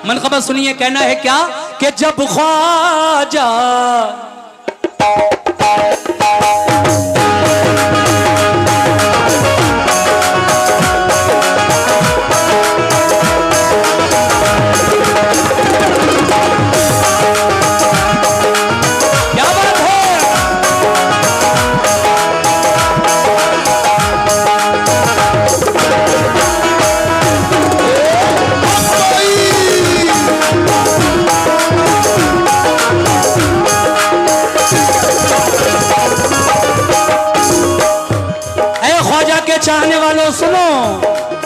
मनक़बा सुनिए, कहना है क्या कि जब ख्वाजा चाहने वालों सुनो,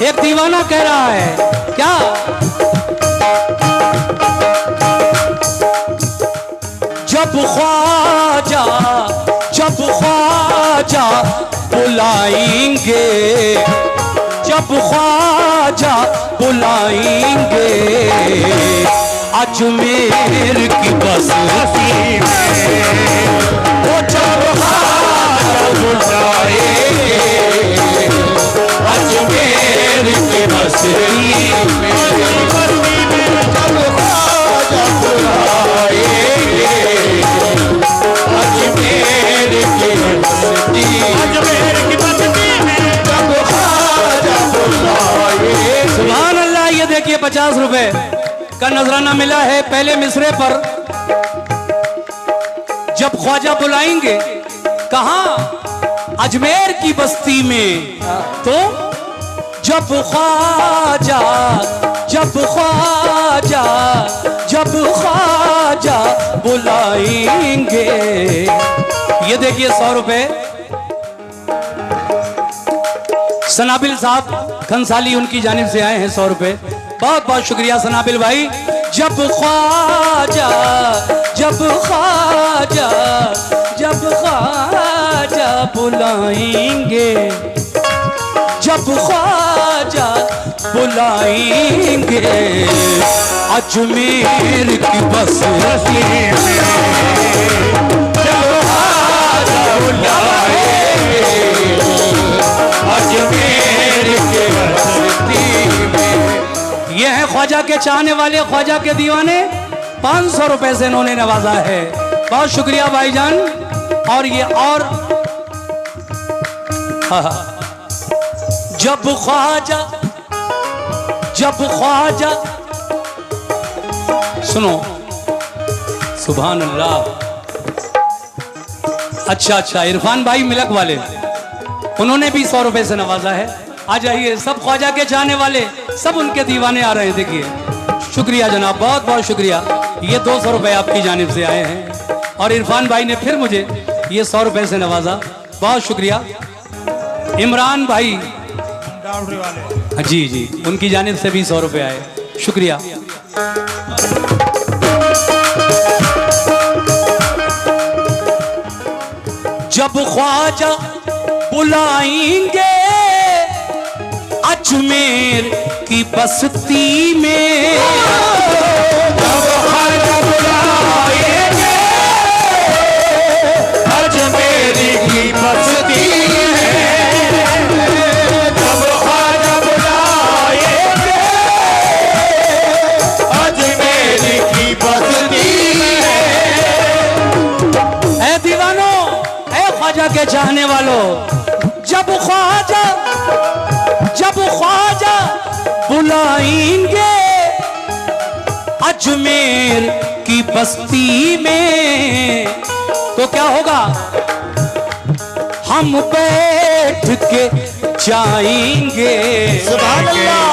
एक दीवाना कह रहा है क्या, जब ख्वाजा बुलाएंगे, जब ख्वाजा बुलाएंगे अजमेर की बस्ती में, वो जब ख्वाजा बुलाएंगे अजमेर की बस्ती में, जब ख्वाजा बुलाएंगे अजमेर की बस्ती, अजमेर की बस्ती में जब ख्वाजा बुलाएंगे। सुभान अल्लाह। ये देखिए 50 रुपए का नजराना मिला है पहले मिसरे पर। जब ख्वाजा बुलाएंगे कहाँ? अजमेर की बस्ती में। तो जब ख्वाजा बुलाएंगे। ये देखिए 100 रुपए सनाबिल साहब खंसाली उनकी जानिब से आए हैं, 100 रुपए। बहुत बहुत शुक्रिया सनाबिल भाई। जब ख्वाजा बुलाएंगे, जब ख्वाजा बुलाएंगे अजमेर की बस्ती में, जब ख्वाजा बुलाएंगे अजमेर की बस्ती में। ये है ख्वाजा के चाहने वाले, ख्वाजा के दीवाने। 500 रुपए से इन्होंने नवाजा है। बहुत शुक्रिया भाईजान। और ये और जब ख्वाजा सुनो, सुभान अल्लाह। अच्छा, इरफान भाई मिलक वाले, उन्होंने भी 100 रुपए से नवाजा है। आ जाइए सब ख्वाजा के चाहने वाले, सब उनके दीवाने आ रहे हैं। देखिए शुक्रिया जनाब, बहुत बहुत शुक्रिया। ये 200 रुपए आपकी जानिब से आए हैं और इरफान भाई ने फिर मुझे ये 100 रुपए से नवाजा। बहुत शुक्रिया। इमरान भाई वाले जी, उनकी जानिब से भी 100 रुपए आए। शुक्रिया। जब ख्वाजा बुलाएंगे अजमेर की बस्ती में, जब ख्वाजा बुलाएंगे अजमेर की बस्ती में, जब ख्वाजा बुलाएंगे अजमेर की बस्ती में। ऐ दीवानो, ऐ ख्वाजा के चाहने वालों, जब ख्वाजा बुलाएंगे अजमेर की बस्ती में, तो क्या होगा? हम बैठ के जाएंगे,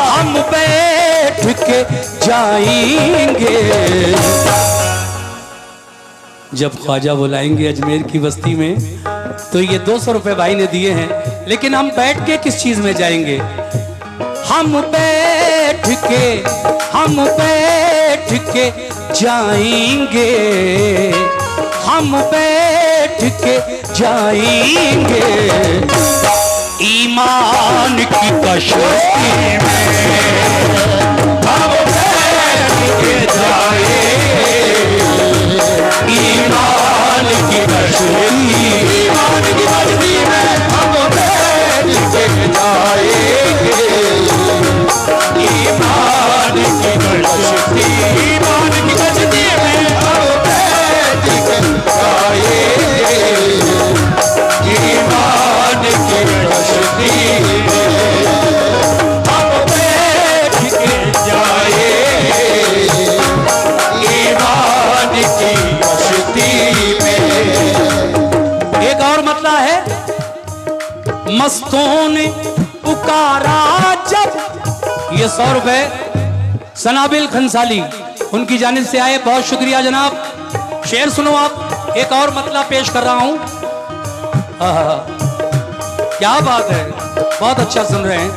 हम बैठ के जाएंगे। जब ख्वाजा बुलाएंगे अजमेर की बस्ती में, तो ये 200 रुपए भाई ने दिए हैं। लेकिन हम बैठ के किस चीज में जाएंगे? हम बैठ के जाएंगे, हम बैठ के जाएंगे ईमान की कश्ती में, हम बैठ के जाएंगे ईमान की कश्ती में, हम बैठ के जाएंगे ईमान की कश्ती। ईमान की कश्ती में हम बैठ के जाएंगे, ईमान की कश्ती में हम बैठ के जाएंगे, ईमान की कश्ती में। एक और मतलब है, मस्तों ने पुकारा जब, ये 100 रुपए सनाबिल खंसाली उनकी जानिब से आए, बहुत शुक्रिया जनाब। शेर सुनो आप, एक और मतलब पेश कर रहा हूं। क्या बात है, बहुत अच्छा सुन रहे हैं।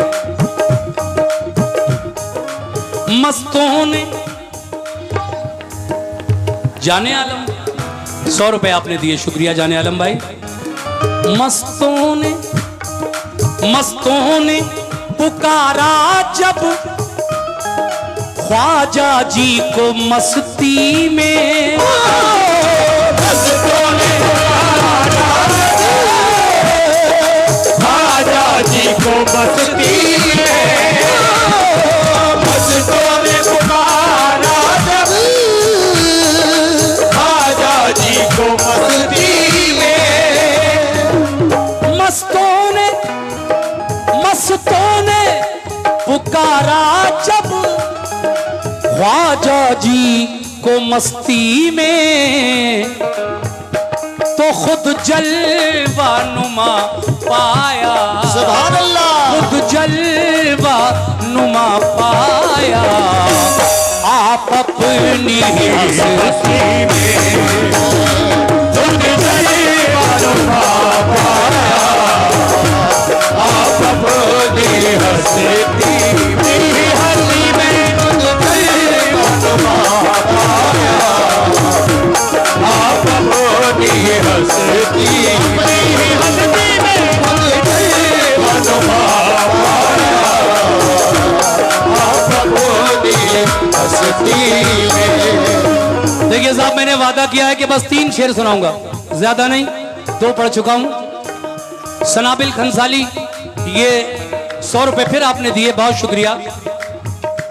मस्तों ने, जाने आलम 100 रुपए आपने दिए, शुक्रिया जाने आलम भाई। मस्तों ने पुकारा जब ख्वाजा जी को मस्ती में, मस्तों ने पुकारा ख्वाजा जी को मस्ती में, मस्तों ने पुकारा जब ख्वाजा जी को मस्ती में, मस्तों ने पुकारा जब ख्वाजा जी को मस्ती में, तो खुद जलवा नुमा पाया, सुभान अल्लाह, खुद जलवा नुमा पाया, आप अपनी हस्ती में खुद जलवा नुमा पाया, आप अपनी हस्ती में, हस्ती में खुद जलवा नुमा पाया, आप अपनी हस्ती में, हस्ती में खुद जलवा नुमा पाया, आप अपनी हस्ती में। देखिए साहब, मैंने वादा किया है कि बस 3 शेर सुनाऊंगा, ज्यादा नहीं, 2 पढ़ चुका हूं। सनाबिल खंसाली, ये 100 रुपए फिर आपने दिए, बहुत शुक्रिया।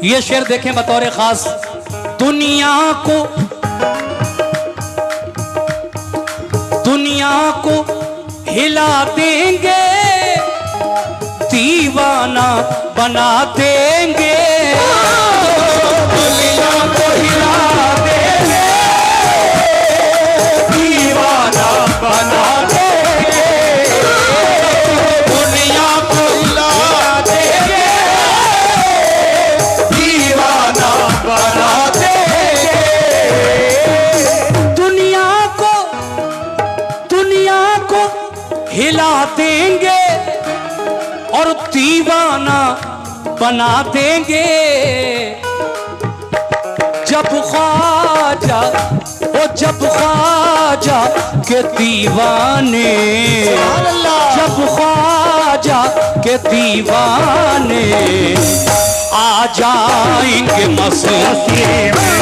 ये शेर देखें बतौर खास, दुनिया को हिला देंगे, दीवाना बना देंगे, दुनिया को हिला देंगे, दीवाना बना देंगे, दुनिया को हिला देंगे, दीवाना बना देंगे, दुनिया को हिला देंगे और दीवाना बना देंगे, जब ख्वाजा के दीवाने, जब ख्वाजा के दीवाने आ जाएंगे मस्ती में,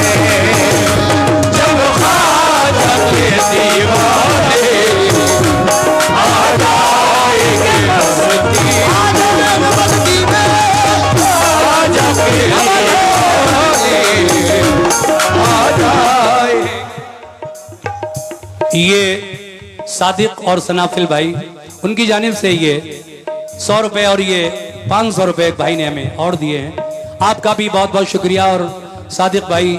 जब ख्वाजा के दीवाने आ जाएंगे मस्ती में, ख्वाजा के ये सादिक और सनाफिल भाई, उनकी जानिब से ये 100 रुपए और ये 500 रुपए एक भाई ने हमें और दिए हैं। आपका भी बहुत बहुत शुक्रिया और सादिक भाई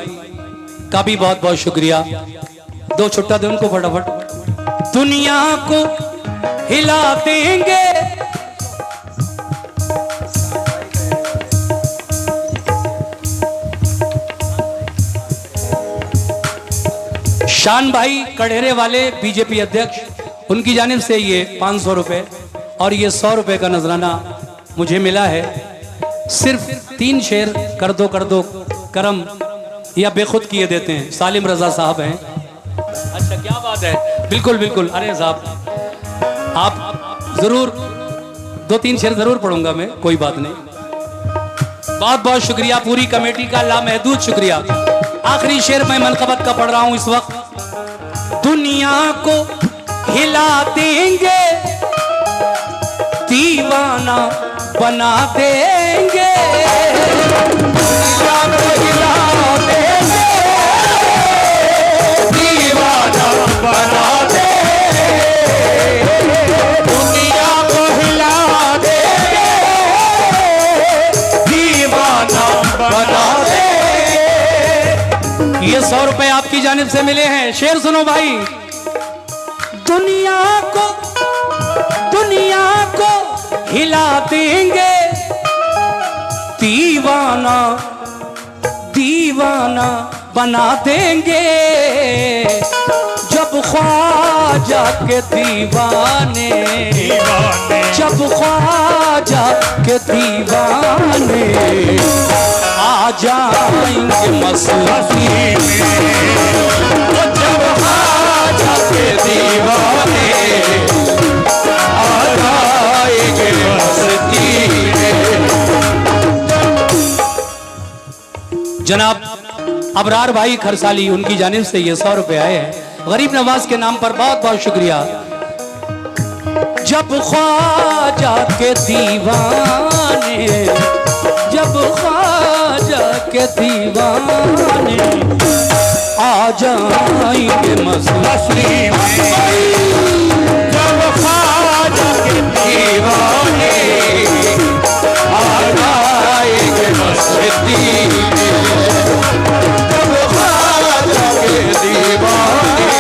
का भी बहुत बहुत शुक्रिया। 2 छुट्टा दे उनको फटाफट। दुनिया को हिला देंगे, शान भाई कड़ेरे वाले बीजेपी अध्यक्ष, उनकी जानिब से ये 500 रुपए और ये 100 रुपए का नजराना मुझे मिला है। सिर्फ 3 शेर कर दो करम या बेखुद किए देते हैं। सालिम रजा साहब हैं। अच्छा क्या बात है, बिल्कुल बिल्कुल। अरे साहब आप जरूर 2-3 शेर जरूर पढ़ूंगा मैं, कोई बात नहीं। बहुत बहुत शुक्रिया पूरी कमेटी का, लामहदूद शुक्रिया। आखिरी शेर मैं मनकबत का पढ़ रहा हूं इस वक्त। दुनिया को हिला देंगे, दीवाना बना देंगे, दुनिया को हिला देंगे, ये 100 रुपए आपकी जानिब से मिले हैं। शेर सुनो भाई। दुनिया को हिला देंगे, दीवाना दीवाना बना देंगे, जब ख्वाजा के दीवाने, जब ख्वाजा के दीवाने आ जाएंगे मस्ती में, जब ख्वाजा के दीवाने आ जाएंगे मस्ती में। जनाब अबरार भाई खरसाली, उनकी जानिब से ये 100 रुपए आए हैं गरीब नवाज के नाम पर। बहुत बहुत शुक्रिया। जब ख्वाजा के दीवाने, जब ख्वाजा के दीवाने आ जाएंगे मस्ती में, जब ख्वाजा के दीवाने आ जाएंगे मस्ती में, जब ख्वाजा के दीवाने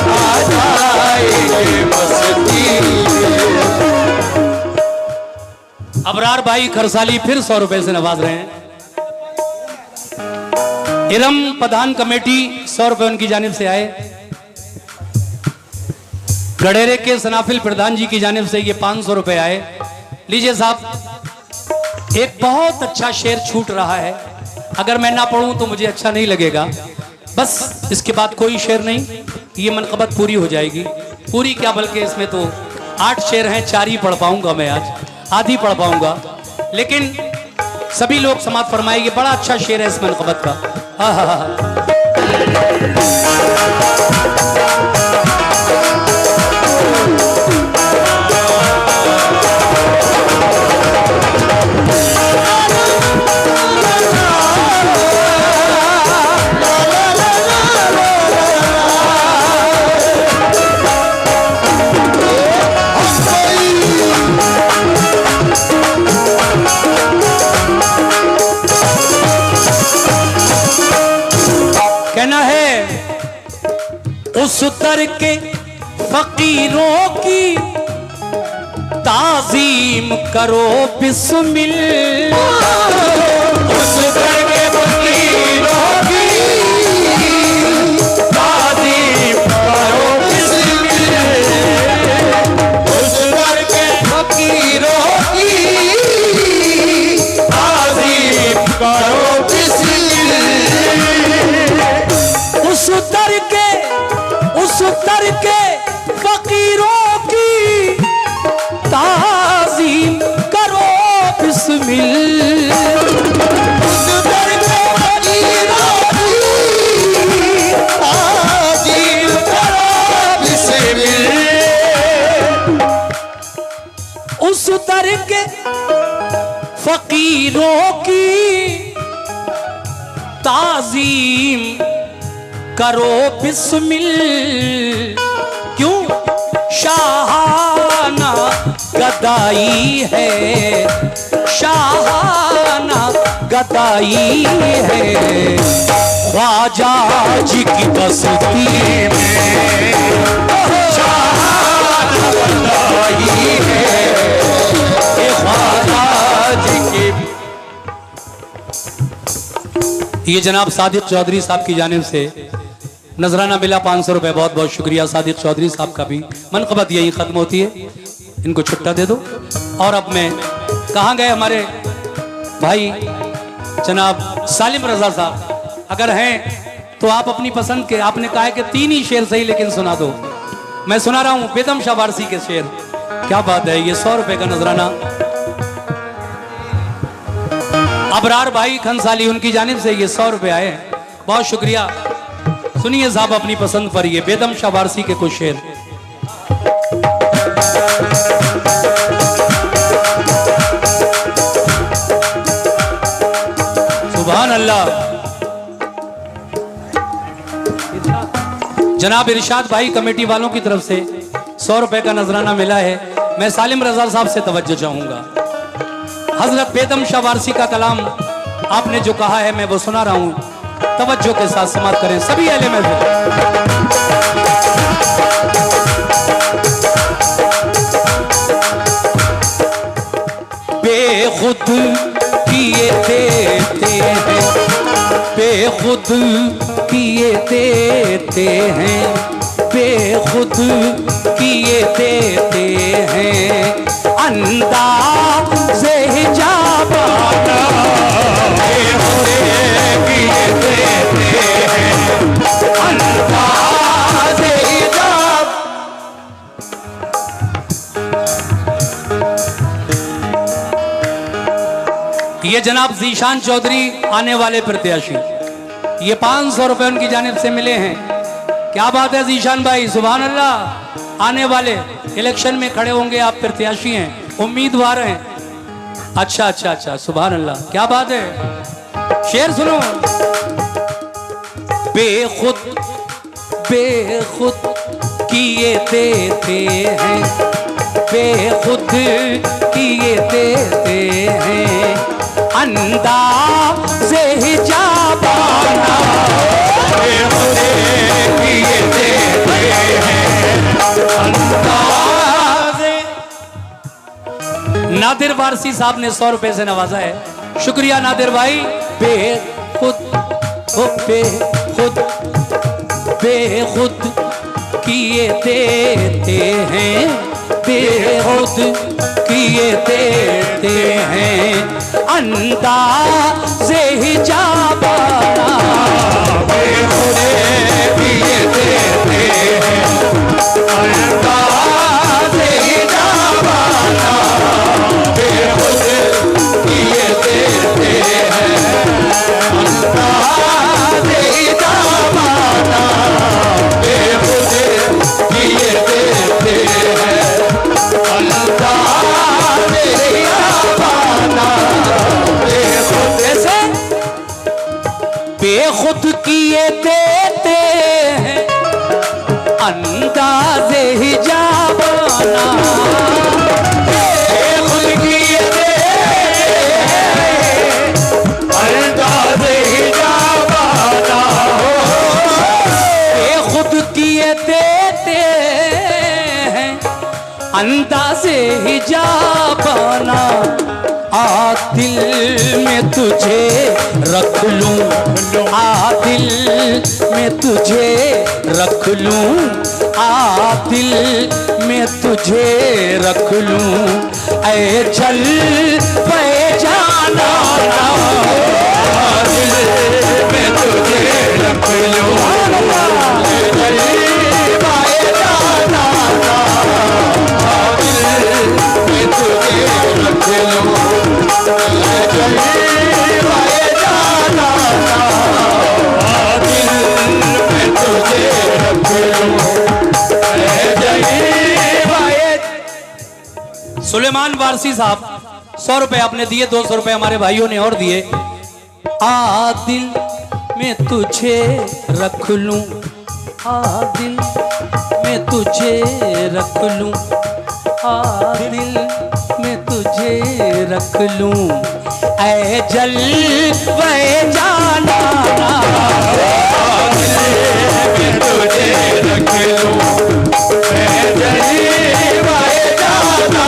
आ जाएंगे मस्ती में। अबरार भाई खरसाली फिर 100 रुपए से नवाज रहे हैं। इरम प्रधान कमेटी 100 रुपए उनकी जानिब से आए। गडेरे के सनाफिल प्रधान जी की जानिब से ये 500 रुपए आए। लीजिए साहब, एक बहुत अच्छा शेर छूट रहा है, अगर मैं ना पढ़ूं तो मुझे अच्छा नहीं लगेगा। बस इसके बाद कोई शेर नहीं, ये मनकबत पूरी हो जाएगी। पूरी क्या बल्कि इसमें तो 8 शेर हैं, 4 ही पढ़ पाऊंगा मैं आज, आधी पढ़ पाऊंगा। लेकिन सभी लोग समात फरमाएंगे बड़ा अच्छा शेर है इस मनकबत का। हाँ हाँ हाँ। कहना है उस दर के फकीरों की ताजीम करो बिस्मिल, उस दर के फकीरों की ताजीम करो बिस्मिल, उस दर के फकीरों की ताजीम करो बिस्मिल, उस दर के फकीरों की ताज़ीम करो बिस्मिल, उस दर के फकीरों की ताज़ीम करो बिस्मिल, उस दर के फकीरों की ताज़ीम करो बिस्मिल। क्यों? शाहाना गदाई है, शाहाना गदाई है, ख्वाजा जी की बस्ती में शाहाना गदाई है, ख्वाजा जी की। ये जनाब सादिक चौधरी साहब की जानिब से नजराना मिला 500 रुपए। बहुत बहुत शुक्रिया सादिक चौधरी साहब का भी। मनकबत यही खत्म होती है, इनको छुट्टा दे दो। और अब मैं, कहाँ गए हमारे भाई जनाब सालिम रजा साहब? अगर हैं तो आप अपनी पसंद के, आपने कहा है कि 3 ही शेर सही लेकिन सुना दो। मैं सुना रहा हूँ बेदम शाह वारसी के शेर। क्या बात है। ये 100 रुपए का नजराना अबरार भाई खंसाली, उनकी जानिब से ये 100 रुपए आए। बहुत शुक्रिया। सुनिए साहब अपनी पसंद पर ये बेदम शाह वारसी के कुछ शेर। सुभान अल्लाह। जनाब इरशाद भाई कमेटी वालों की तरफ से 100 रुपए का नजराना मिला है। मैं सालिम रजा साहब से तवज्जो चाहूंगा। हजरत बेदम शाह वारसी का कलाम आपने जो कहा है मैं वो सुना रहा हूं। तवज्जो के साथ समाप्त करें सभी अहले महफिल। बेखुद किए देते हैं, बेखुद किए देते हैं, बेखुद किए देते हैं, अंदाज़े हिजाब बेखुद किए देते हैं, अंदाज़े हिजाब। ये जनाब ज़ीशान चौधरी आने वाले प्रत्याशी, ये 500 रुपए उनकी जानिब से मिले हैं। क्या बात है ज़ीशान भाई, सुभान अल्लाह। आने वाले इलेक्शन में खड़े होंगे, आप प्रत्याशी हैं, उम्मीदवार हैं। अच्छा अच्छा अच्छा, सुभान अल्लाह, क्या बात है। शेर सुनो। बेखुद बेखुद किए देते हैं, बेखुद किए देते हैं, अंदाज़े हिजाबाना बेखुद किए देते हैं, अंदाज़े। नादिर वारसी साहब ने 100 रुपए से नवाजा है, शुक्रिया नादिर भाई। बेखुद ओ बेखुद बेखुद किए देते हैं, बेखुद किए देते हैं, अंदाज़े हिजाबाना बेखुद किए देते हैं, अंदाज़े हिजाबाना बेखुद किए देते हैं, अंदाज़े हिजाबाना बेखुद किए देते हैं, अंदाज़े हिजाबाना बेखुद। ऐसे बेखुद किए देते हैं, अंदाज़े हिजाबाना बेखुद किए देते हैं, अंदाज़े हिजाबाना बेखुद किए देते हैं, अंदाज़े हिजाबाना। आ दिल में तुझे रख लूं, आ दिल में तुझे रख लूं, आ दिल में तुझे रख लूं, ऐ चल पे जाना, आ दिल में तुझे रख लूं, ऐ चल पे जाना, आ दिल में तुझे रख लूं, ऐ चल पे जाना, आ दिल में तुझे रख लूं, ऐ चल पे। सुलेमान वारसी साहब 100 रुपए आपने दिए, 200 रुपए हमारे भाइयों ने और दिए। आ दिल में तुझे रख लूं, आ दिल में तुझे रख लूं, आ दिल में तुझे रख लूं, ऐ जल वे जाना, आ दिल में तुझे रख लूं, ऐ जल वे जाना।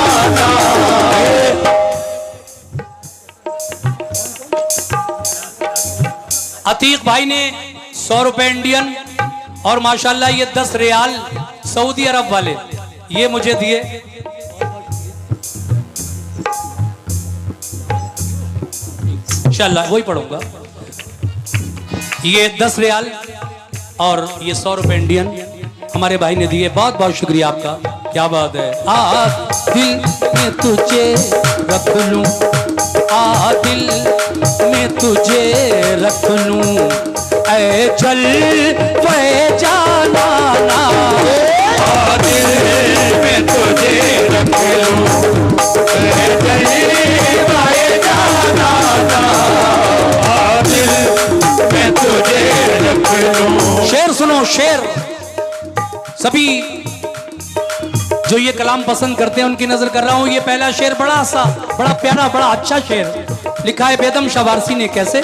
अतीक भाई ने 100 रुपए इंडियन और माशाल्लाह ये 10 रियाल सऊदी अरब वाले ये मुझे दिए। इंशाल्लाह वही पढ़ूंगा। ये 10 रियाल और ये 100 रुपए इंडियन हमारे भाई ने दिए, बहुत बहुत शुक्रिया आपका, क्या बात है। आ दिल में तुझे रख लूं, आ दिल में तुझे रख लूं, ऐ चल पे जाना, आ दिल में तुझे रख लूं, ऐ चल पे जाना, आ दिल में तुझे रख लूं। शेर सुनो, शेर सभी जो ये कलाम पसंद करते हैं उनकी नजर कर रहा हूं। ये पहला शेर बड़ा सा, बड़ा प्यारा, बड़ा अच्छा शेर लिखा है बेदम शाह वारसी ने। कैसे?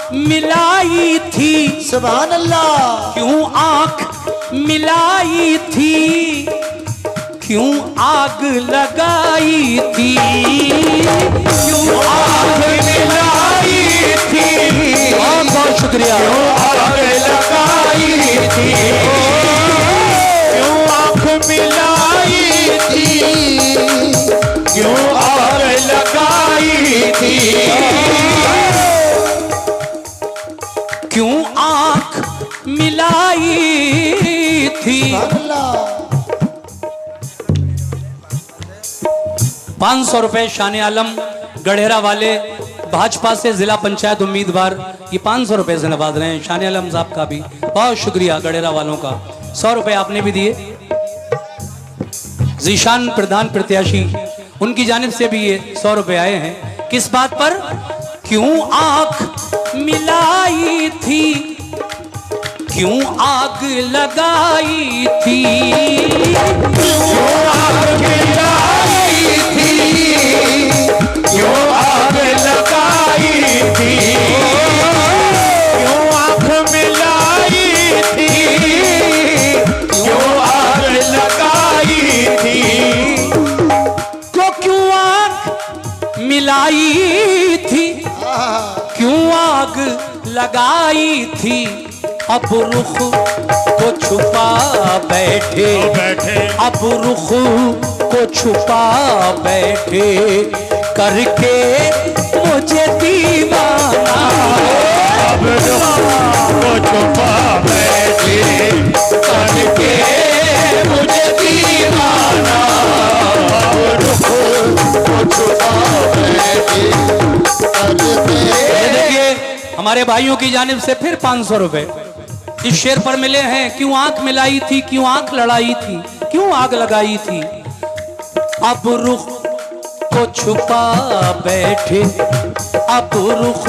मिलाई थी, सुभान अल्लाह। क्यों आंख मिलाई थी, क्यों आग लगाई थी, क्यों आग मिलाई थी, बहुत बहुत शुक्रिया, क्यों आग लगाई थी, क्यों आंख मिलाई थी, क्यों आग लगाई थी, क्यों आंख मिलाई थी। सुभान अल्लाह। 500 रुपए शान आलम गढ़ेरा वाले भाजपा से जिला पंचायत उम्मीदवार, ये 500 रुपए से नवाज रहे हैं। शान आलम साहब का भी बहुत शुक्रिया, गढ़ेरा वालों का 100 रुपए आपने भी दिए। जीशान प्रधान प्रत्याशी, उनकी जानिब से भी ये 100 रुपए आए हैं। किस बात पर? क्यों आंख मिलाई थी, क्यों आग लगाई थी, क्यों आग मिलाई थी, क्यों आग लगाई थी, क्यों आंख मिलाई थी, क्यों आग लगाई थी, क्यों आग मिलाई थी, क्यों आग लगाई थी। अब रुख को छुपा बैठे, अब रुख को छुपा बैठे, करके मुझे दीवाना, अब को छुपा बैठे, करके मुझे दीवाना, अब को छुपा बैठे, करके। ये देखिए हमारे भाइयों की जानिब से फिर 500 रुपए इस शेर पर मिले हैं। क्यों आंख मिलाई थी, क्यों आंख लड़ाई थी, क्यों आग लगाई थी। अब रुख को छुपा बैठे, अब रुख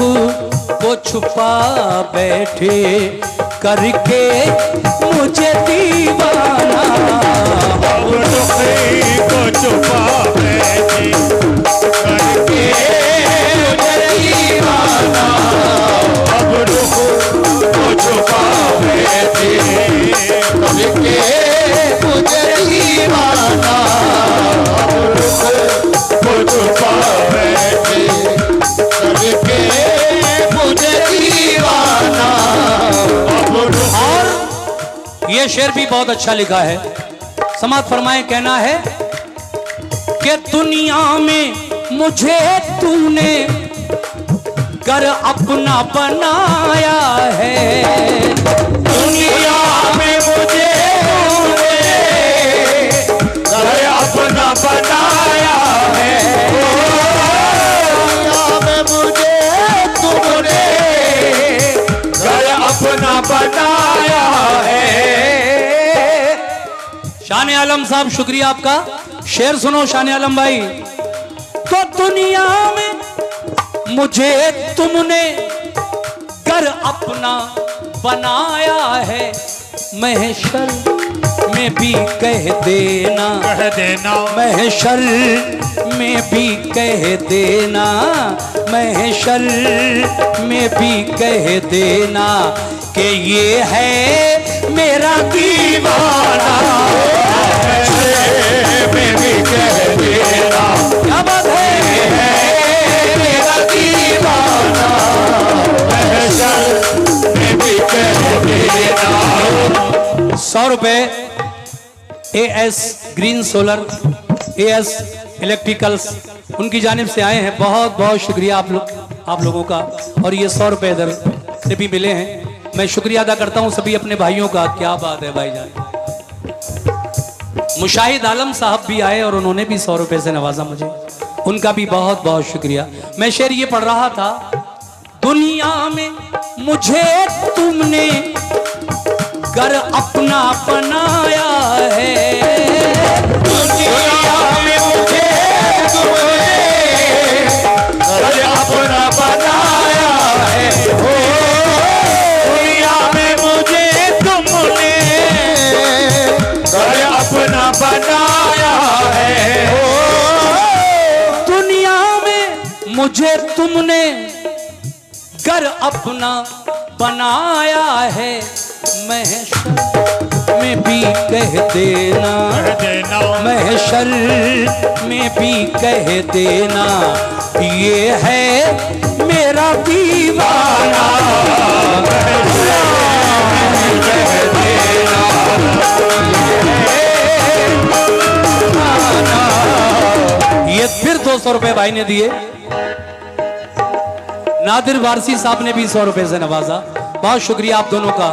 को छुपा बैठे, करके मुझे दीवाना, अब रुख को छुपा बैठे, करके मुझे दीवाना, अब रुख को छुपा बैठे, करके मुझे दीवाना, अब रुख को छुपा बैठे, करके मुझे दीवाना, अब रुख। और ये शेर भी बहुत अच्छा लिखा है, समात फरमाए। कहना है कि दुनिया में मुझे तूने कर अपना बनाया है, दुनिया में मुझे तूने घर अपना बनाया है, दुनिया में मुझे तूने घर अपना बनाया है। शान आलम साहब शुक्रिया आपका। शेर सुनो शान आलम भाई। तो दुनिया में मुझे तुमने कर अपना बनाया है, महशर में भी कह देना, महशर में भी कह देना, महशर में भी कह देना कि ये है मेरा दीवाना, महशर में भी कह देना, क्या बात है मेरा दीवाना, महशर में भी कह देना। 100 रुपए AS green solar, AS electricals, उनकी जानिब से आए हैं। बहुत बहुत शुक्रिया आप लोगों का। और ये 100 रुपए इधर से भी मिले हैं। मैं शुक्रिया अदा करता हूं सभी अपने भाइयों का। क्या बात है भाईजान। मुशाहिद आलम साहब भी आए और उन्होंने भी 100 रुपए से नवाजा मुझे, उनका भी बहुत बहुत शुक्रिया। मैं शेर ये पढ़ रहा था, दुनिया में मुझे तुमने घर अपना बनाया है, दुनिया में मुझे तुमने घर अपना बनाया है, दुनिया में मुझे तुमने घर अपना बनाया है, दुनिया में मुझे तुमने घर अपना बनाया है महशर में भी कह देना, महशर में भी कह देना, ये है मेरा दीवाना। ये फिर 200 रुपए भाई ने दिए। नादिर वारसी साहब ने भी 100 रुपए से नवाजा। बहुत शुक्रिया आप दोनों का।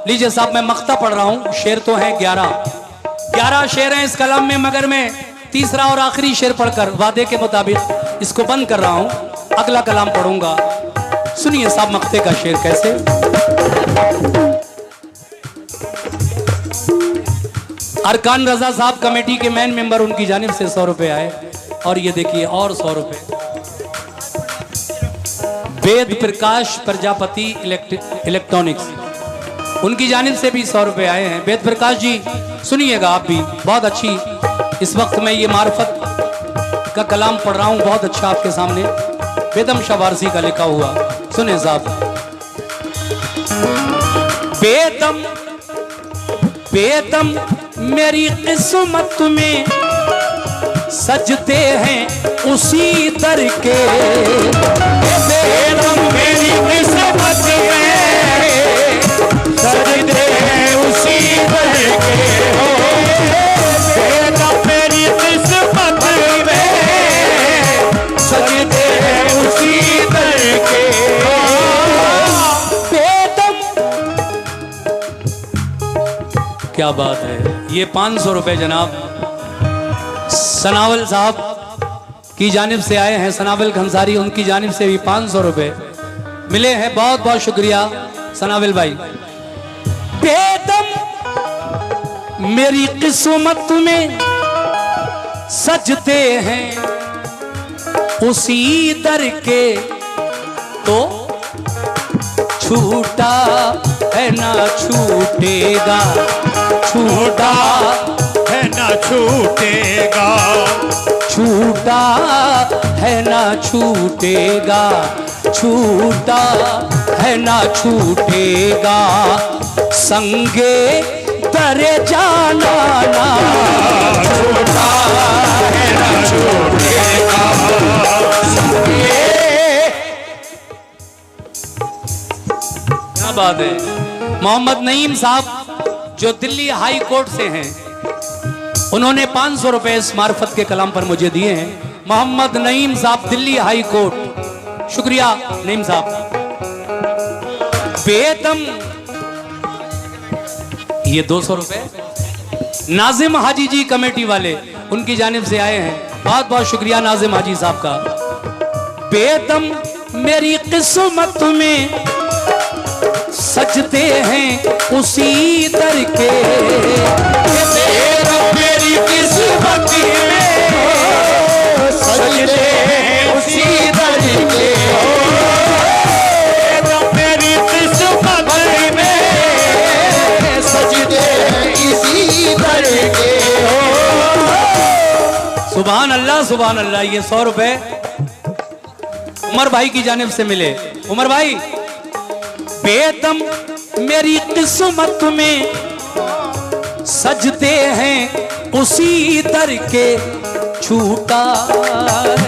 लीजिए साहब, मैं मक्ता पढ़ रहा हूं। शेर तो हैं 11 शेर हैं इस कलम में, मगर मैं तीसरा और आखिरी शेर पढ़कर वादे के मुताबिक इसको बंद कर रहा हूं। अगला कलाम पढ़ूंगा। सुनिए साहब मक्ते का शेर कैसे। अरकान रजा साहब कमेटी के मेन मेंबर, उनकी जानिब से 100 रुपए आए। और ये देखिए और 100 रुपए वेद प्रकाश प्रजापति इलेक्ट्रॉनिक्स, उनकी जानिब से भी 100 रुपए आए हैं। वेद प्रकाश जी सुनिएगा आप भी, बहुत अच्छी इस वक्त मैं ये मार्फत का कलाम पढ़ रहा हूँ, बहुत अच्छा आपके सामने बेदम शवारसी का लिखा हुआ। सुने साहब। बेदम बेदम मेरी किस्मत में सजते हैं उसी दर के, बेदम मेरी किस्मत में सजते हैं उसी दर के हो, बेदम मेरी किस्मत में सजते हैं उसी दर के हो। बेदम, क्या बात है। ये 500 रुपए जनाब सनावल साहब की जानिब से आए हैं। सनावल खंसारी, उनकी जानिब से भी 500 रुपए मिले हैं। बहुत बहुत शुक्रिया सनावल भाई। बेदम मेरी किस्मत में सजते हैं उसी दर के, तो छूटा है ना छूटेगा, छूटा है ना छूटेगा, छूटा है ना छूटेगा, छूटा है ना छूटेगा, संगे दरे जाना ना, छूटा है ना छूटेगा, संगे। क्या बात है। मोहम्मद नईम साहब जो दिल्ली हाई कोर्ट से हैं, उन्होंने 500 रुपए इस मार्फत के कलाम पर मुझे दिए हैं। मोहम्मद नईम साहब दिल्ली हाई कोर्ट, शुक्रिया नईम साहब। बेदम ये 200 रुपए नाजिम हाजी जी कमेटी वाले, उनकी जानिब से आए हैं। बहुत बहुत शुक्रिया नाजिम हाजी साहब का। बेदम मेरी किस्मत में सजते हैं उसी दर के, मेरी किस्मत में सजते हैं उसी दर के हो, मेरी किस्मत में सजते हैं इसी दर के हो। सुभान अल्लाह सुभान अल्लाह। ये 100 रुपए उमर भाई की जानिब से मिले। उमर भाई, बेदम मेरी किस्मत में सजते हैं उसी दर के, छूटा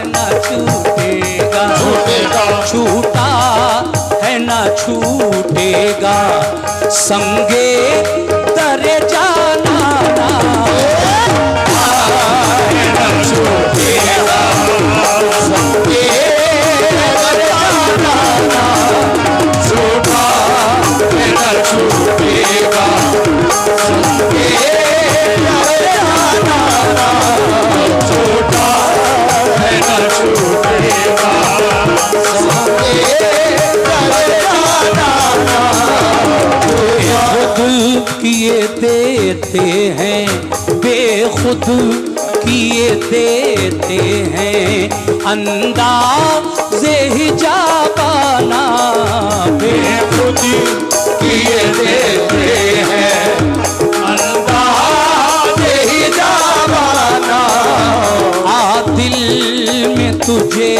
ना छूटेगा, छूटा है ना छूटेगा, संगे दरे जाना ना, है ना छूटेगा, संगे दरे जाना ना, छूटा है ना छूटेगा, संगे दरे जाना ना, छूटा है ना छूटेगा, संगे दरे जाना ना। बेखुद किए देते हैं, बेखुद किए देते हैं, अंदाज़े हिजाबाना, बेखुद किए देते हैं, अंदाज़े हिजाबाना, आ दिल में तुझे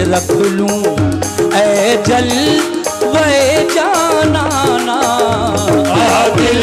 रख लूं ऐ जल गए जाना ना दिल